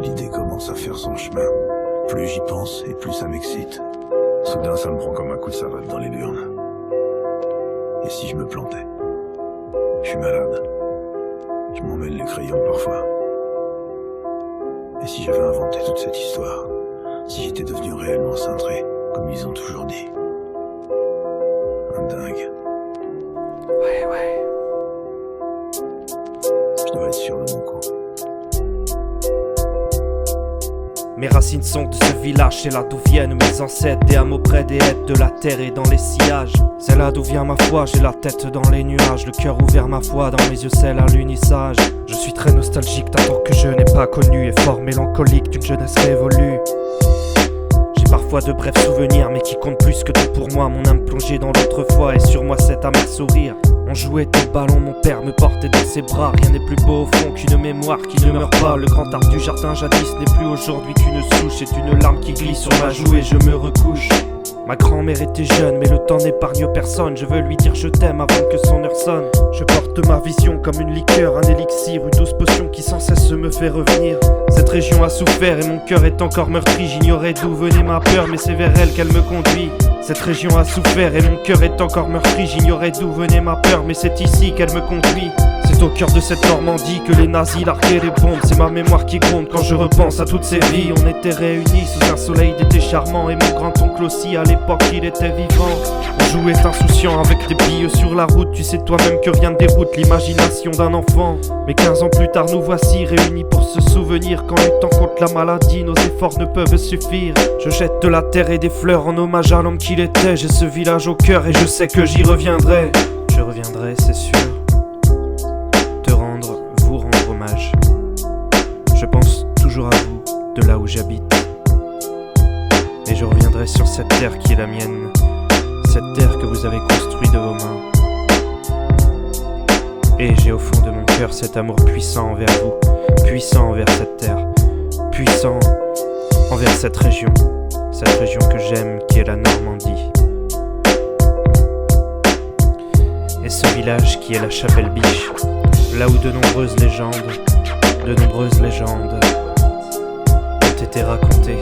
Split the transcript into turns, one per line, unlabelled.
L'idée commence à faire son chemin. Plus j'y pense et plus ça m'excite. Soudain ça me prend comme un coup de savate dans les burnes. Et si je me plantais? Je suis malade. Je m'emmêle les crayons parfois. Et si j'avais inventé toute cette histoire? Si j'étais devenu réellement cintré, comme ils ont toujours dit? Un dingue.
Ouais.
Je dois être sûr de mon coup.
Mes racines sont de ce village, c'est là d'où viennent mes ancêtres. Des hameaux près des hêtres de la terre et dans les sillages. C'est là d'où vient ma foi, j'ai la tête dans les nuages. Le cœur ouvert, ma foi, dans mes yeux c'est l'alunissage. Je suis très nostalgique d'un temps que je n'ai pas connu, et fort mélancolique d'une jeunesse révolue. J'ai parfois de brefs souvenirs, mais qui comptent plus que tout pour moi. Mon âme plongée dans l'autrefois et sur moi cet amer sourire. On jouait au ballon, mon père me portait dans ses bras. Rien n'est plus beau au fond qu'une mémoire qui ne meurt pas. Le grand arbre du jardin jadis n'est plus aujourd'hui qu'une souche. C'est une larme qui glisse sur ma joue et je me recouche. Ma grand-mère était jeune, mais le temps n'épargne personne. Je veux lui dire je t'aime avant que son heure sonne. Je porte ma vision comme une liqueur, un élixir, une douce potion qui sans cesse me fait revenir. Cette région a souffert et mon cœur est encore meurtri. J'ignorais d'où venait ma peur, mais c'est vers elle qu'elle me conduit. Cette région a souffert et mon cœur est encore meurtri. J'ignorais d'où venait ma peur, mais c'est ici qu'elle me conduit. C'est au cœur de cette Normandie que les nazis larguaient les bombes. C'est ma mémoire qui gronde quand je repense à toutes ces vies. On était réunis sous un soleil d'été charmant. Et mon grand-oncle aussi, à l'époque il était vivant. On jouait insouciant avec des billes sur la route. Tu sais toi-même que rien ne déroute l'imagination d'un enfant. Mais 15 ans plus tard nous voici réunis pour se souvenir qu'en luttant contre la maladie nos efforts ne peuvent suffire. Je jette de la terre et des fleurs en hommage à l'homme qu'il était. J'ai ce village au cœur et je sais que j'y reviendrai. Je reviendrai, c'est sûr. Vous rendre hommage. Je pense toujours à vous, de là où j'habite. Et je reviendrai sur cette terre qui est la mienne. Cette terre que vous avez construite de vos mains. Et j'ai au fond de mon cœur cet amour puissant envers vous. Puissant envers cette terre. Puissant envers cette région. Cette région que j'aime, qui est la Normandie. Et ce village qui est la Chapelle-Biche. Là où de nombreuses légendes ont été racontées.